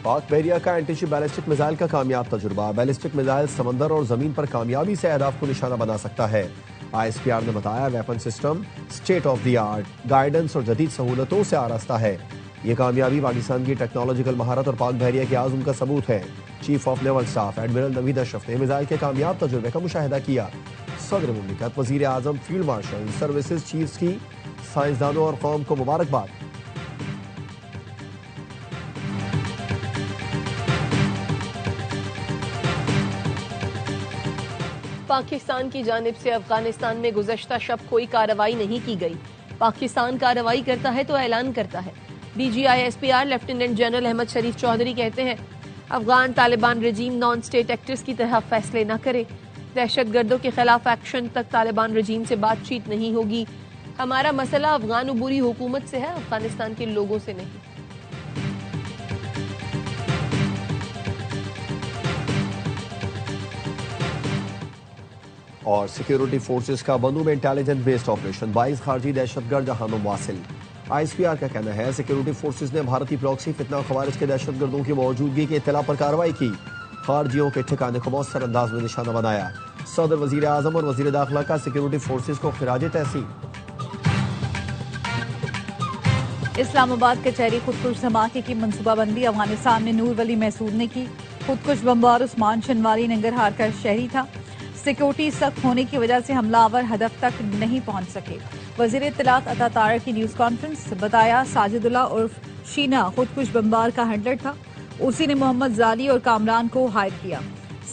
پاک بحریہ کا اینٹی شپ بیلسٹک میزائل کا کامیاب تجربہ۔ بیلسٹک میزائل سمندر اور زمین پر کامیابی سے اہداف کو نشانہ بنا سکتا ہے۔ ISPR نے بتایا weapon system state of the art, guidance اور جدید سہولتوں سے آراستہ ہے۔ یہ کامیابی پاکستان کی ٹیکنالوجیکل مہارت اور پاک بحریہ کے عزم کا ثبوت ہے۔ Chief of naval staff admiral Naveed Ashraf نے میزائل کے کامیاب تجربے کا مشاہدہ کیا۔ صدر مملکت، وزیر اعظم، فیلڈ مارشل، سروسز چیفز کی سائنسدانوں اور قوم کو مبارکباد۔ پاکستان کی جانب سے افغانستان میں گزشتہ شب کوئی کارروائی نہیں کی گئی۔ پاکستان کارروائی کرتا ہے تو اعلان کرتا ہے۔ DG ISPR lieutenant general Ahmed Sharif Chaudhry کہتے ہیں Afghan Taliban regime non state actors کی طرح فیصلے نہ کرے۔ دہشت گردوں کے خلاف ایکشن تک طالبان رجیم سے بات چیت نہیں ہوگی۔ ہمارا مسئلہ افغان عبوری حکومت سے ہے، افغانستان کے لوگوں سے نہیں۔ اور سیکیورٹی فورسز کا بنو میں انٹیلیجنٹ بیسڈ آپریشن، 22 خارجی دہشت گرد جہانوں واصل۔ ISPR کا کہنا ہے سیکیورٹی فورسز نے بھارتی پراکسی فتنہ خوارج کے دہشت گردوں کی موجودگی کی اطلاع پر کارروائی کی، خارجیوں کے ٹھکانے کو مؤثر انداز میں نشانہ بنایا۔ صدر، وزیر اعظم اور وزیر داخلہ کا سیکیورٹی فورسز کو خراج تحسین۔ اسلام آباد کچہری خودکش دھماکے کی منصوبہ بندی، افغانستان میں نور ولی محسود نے کی۔ خودکش بمبار عثمان شنواری ننگرہار کا شہری تھا۔ سیکیورٹی سخت ہونے کی وجہ سے حملہ آور ہدف تک نہیں پہنچ سکے۔ وزیر اطلاعات عطا طارق کی نیوز کانفرنس، بتایا ساجد اللہ عرف شینا خودکش بمبار کا ہینڈلر تھا، اسی نے محمد زالی اور کامران کو ہائر کیا۔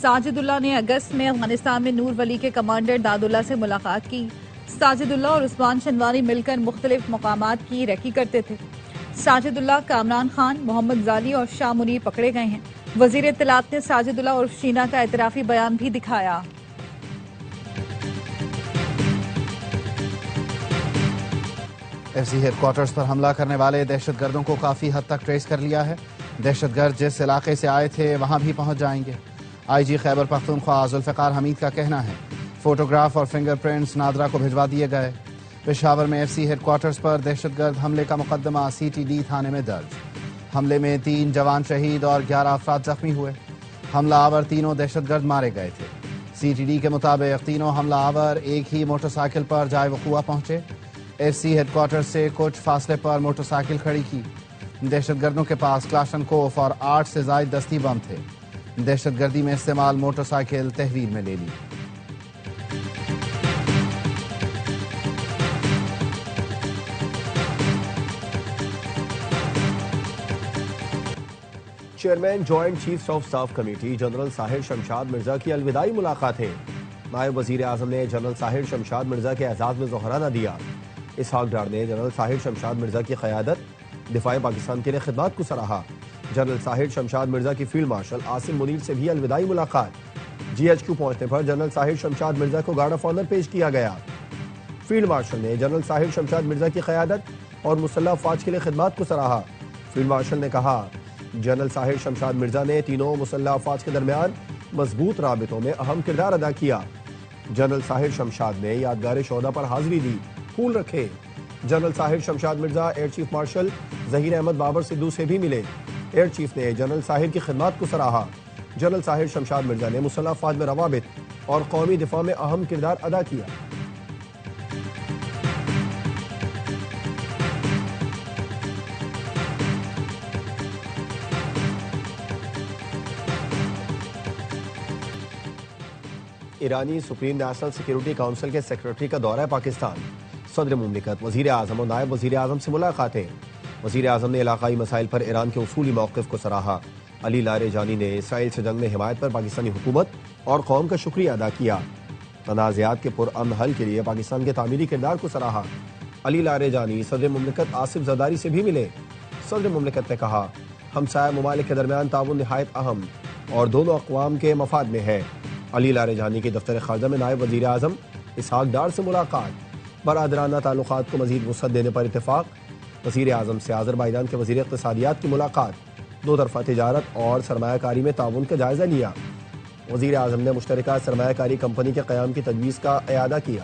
ساجد اللہ نے اگست میں افغانستان میں نور ولی کے کمانڈر داد اللہ سے ملاقات کی۔ ساجد اللہ اور عثمان شنواری مل کر مختلف مقامات کی ریکی کرتے تھے۔ ساجد اللہ، کامران خان، محمد زالی اور شاہ منیر پکڑے گئے ہیں۔ وزیر اطلاعات نے ساجد اللہ عرف شینا کا اعترافی بیان بھی دکھایا۔ FCC ہیڈ کوارٹرز پر حملہ کرنے والے دہشت گردوں کو کافی حد تک ٹریس کر لیا ہے۔ دہشت گرد جس علاقے سے آئے تھے وہاں بھی پہنچ جائیں گے۔ IG خیبر پختونخوا ذوالفقار حمید کا کہنا ہے فوٹوگراف اور فنگر پرنٹس نادرا کو بھجوا دیے گئے۔ پشاور میں FCC ہیڈ کوارٹرز پر دہشت گرد حملے کا مقدمہ CTD تھانے میں درج۔ حملے میں 3 جوان شہید اور 11 افراد زخمی ہوئے۔ حملہ آور تینوں دہشت گرد مارے گئے تھے۔ CTD کے مطابق تینوں حملہ آور ایک ہی موٹر سائیکل پر جائے وقوع پہنچے۔ FCC ہیڈ کوارٹر سے کچھ فاصلے پر موٹر سائیکل کھڑی کی۔ دہشت گردوں کے پاس کلاشنکوف اور 8 سے زائد دستی بم تھے۔ دہشت گردی میں استعمال موٹر سائیکل تحویل میں لے لی۔ Chairman joint chiefs of staff committee general Sahir Shamshad Mirza کی الوداعی ملاقاتیں۔ نائب وزیر اعظم نے جنرل ساحر شمشاد مرزا کے اعزاز میں ظہرانہ دیا۔ اسحاق ڈار نے جنرل ساحر شمشاد مرزا کی قیادت دفاع پاکستان کے لیے خدمات کو سراہا۔ جنرل ساحر شمشاد مرزا کی فیلڈ مارشل عاصم منیر سے بھی الوداعی ملاقات۔ GHQ پہنچنے پر جنرل ساحر شمشاد مرزا کو گارڈ آف آنر پیش کیا گیا۔ فیلڈ مارشل نے جنرل ساحر شمشاد مرزا کی قیادت اور مسلح افواج کے لیے خدمات کو سراہا۔ فیلڈ مارشل نے کہا جنرل ساحر شمشاد مرزا نے تینوں مسلح افواج کے درمیان مضبوط رابطوں میں اہم کردار ادا کیا۔ جنرل ساحر شمشاد نے یادگار شہداء پر حاضری دی، پھول رکھے۔ General Sahir Shamshad Mirza air chief marshal Zaheer Ahmed Babar Sidhu سے بھی ملے۔ ایئر چیف نے جنرل ساحر کی خدمات کو سراہا۔ جنرل ساحر شمشاد مرزا نے مسلح افواج میں روابط اور قومی دفاع میں اہم کردار ادا کیا۔ ایرانی سپریم نیشنل سیکیورٹی کونسل کے سیکریٹری کا دورہ پاکستان۔ صدر مملکت، وزیر اعظم اور نائب وزیر اعظم سے ملاقاتیں۔ وزیر اعظم نے علاقائی مسائل پر ایران کے اصولی موقف کو سراہا۔ علی لاریجانی نے اسرائیل سے جنگ میں حمایت پر پاکستانی حکومت اور قوم کا شکریہ ادا کیا۔ تنازعات کے پرامن حل کے لیے پاکستان کے تعمیری کردار کو سراہا۔ علی لاریجانی صدر مملکت آصف زرداری سے بھی ملے۔ صدر مملکت نے کہا ہمسایہ ممالک کے درمیان تعاون نہایت اہم اور دونوں اقوام کے مفاد میں ہے۔ علی لاریجانی کے دفتر خارجہ میں نائب وزیر اعظم اسحاق ڈار سے ملاقات۔ برادرانہ تعلقات کو مزید وسعت دینے پر اتفاق۔ وزیر اعظم سے آذربائیجان کے وزیر اقتصادیات کی ملاقات، دو طرفہ تجارت اور سرمایہ کاری میں تعاون کا جائزہ لیا۔ وزیر اعظم نے مشترکہ سرمایہ کاری کمپنی کے قیام کی تجویز کا اعادہ کیا۔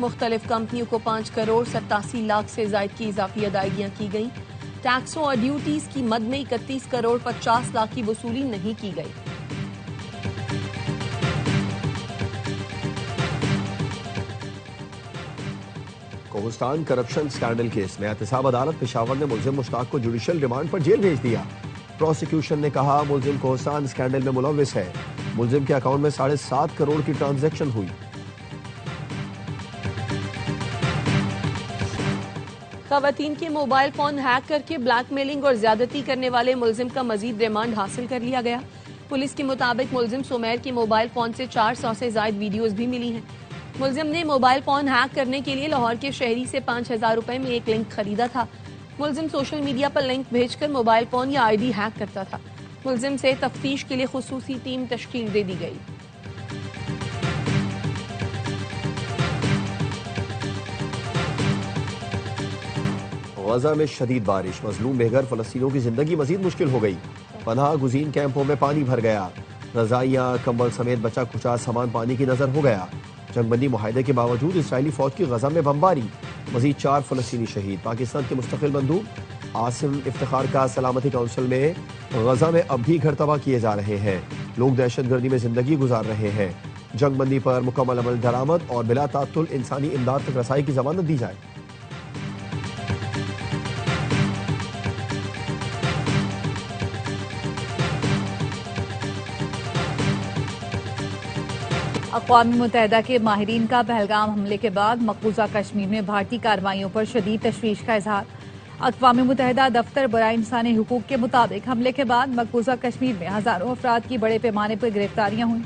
مختلف کمپنیوں کو 5 کروڑ 87 لاکھ سے زائد کی اضافی ادائیگیاں کی گئیں۔ ٹیکسوں اور ڈیوٹیز کی مد میں 31 کروڑ 50 لاکھ کی وصولی نہیں کی گئی۔ کوہستان کرپشن سکینڈل کیس میں احتساب عدالت پشاور نے ملزم مشتاق کو جوڈیشل ریمانڈ پر جیل بھیج دیا۔ پروسیکیوشن نے کہا ملزم کوہستان سکینڈل میں ملوث ہے۔ ملزم کے اکاؤنٹ میں 7.5 کروڑ کی ٹرانزیکشن ہوئی۔ خواتین کے موبائل فون ہیک کر کے بلیک میلنگ اور زیادتی کرنے والے ملزم کا مزید ریمانڈ حاصل کر لیا گیا۔ پولیس کے مطابق ملزم سمیر کے موبائل فون سے 400 سے زائد ویڈیوز بھی ملی ہیں۔ ملزم نے موبائل فون ہیک کرنے کے لیے لاہور کے شہری سے 5,000 روپے میں ایک لنک خریدا تھا۔ ملزم سوشل میڈیا پر لنک بھیج کر موبائل فون یا آئی ڈی ہیک کرتا تھا۔ ملزم سے تفتیش کے لیے خصوصی ٹیم تشکیل دے دی گئی۔ غزہ میں شدید بارش، مظلوم بے گھر فلسطینیوں کی زندگی مزید مشکل ہو گئی۔ پناہ گزین کیمپوں میں پانی بھر گیا، رضائیاں کمبل سمیت بچا کھچا سامان پانی کی نظر ہو گیا۔ جنگ بندی معاہدے کے باوجود اسرائیلی فوج کی غزہ میں بمباری، مزید 4 فلسطینی شہید۔ پاکستان کے مستقل مندوب عاصم افتخار کا سلامتی کونسل میں غزہ میں اب بھی گھر تباہ کیے جا رہے ہیں، لوگ دہشت گردی میں زندگی گزار رہے ہیں۔ جنگ بندی پر مکمل عمل درآمد اور بلا تعطل انسانی امداد تک رسائی کی ضمانت دی جائے۔ اقوام متحدہ کے ماہرین کا پہلگام حملے کے بعد مقبوضہ کشمیر میں بھارتی کارروائیوں پر شدید تشویش کا اظہار۔ اقوام متحدہ دفتر برائے انسانی حقوق کے مطابق حملے کے بعد مقبوضہ کشمیر میں ہزاروں افراد کی بڑے پیمانے پر گرفتاریاں ہوئیں۔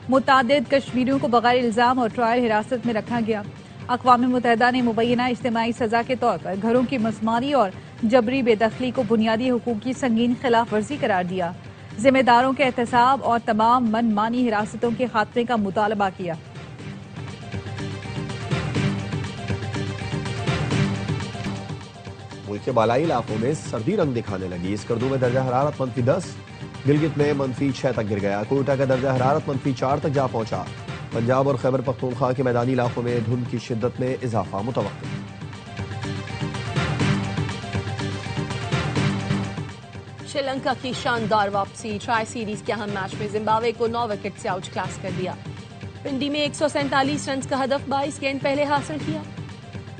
متعدد کشمیریوں کو بغیر الزام اور ٹرائل حراست میں رکھا گیا۔ اقوام متحدہ نے مبینہ اجتماعی سزا کے طور پر گھروں کی مسماری اور جبری بے دخلی کو بنیادی حقوق کی سنگین خلاف ورزی قرار دیا۔ ذمہ داروں کے احتساب اور تمام من مانی حراستوں کے خاتمے کا مطالبہ کیا۔ ملک کے بالائی علاقوں میں سردی رنگ دکھانے لگی۔ اسکردو میں درجہ حرارت -10، گلگت میں -6 تک گر گیا۔ کوئٹہ کا درجہ حرارت -4 تک جا پہنچا۔ پنجاب اور خیبر پختونخوا کے میدانی علاقوں میں دھند کی شدت میں اضافہ متوقع۔ شری لنکا کی شاندار واپسی، ٹرائی سیریز کے اہم میچ میں زمبابوے کو 9 وکٹ سے آؤٹ کلاس کر دیا۔ پنڈی میں 147 رنز کا ہدف 22 گیند پہلے حاصل کیا۔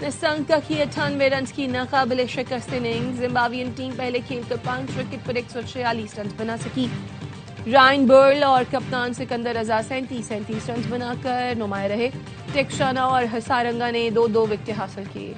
نسانکا کی 98 رنز کی ناقابل شکست اننگ، زمبابوین ٹیم پہلے کھیل کر 5 وکٹ پر 146 رنز بنا سکی۔ رائن برل اور کپتان سکندر رضا 37 رنز بنا کر نمایاں رہے۔ ٹیکشانا اور ہسارنگا نے 2 وکٹیں حاصل کی۔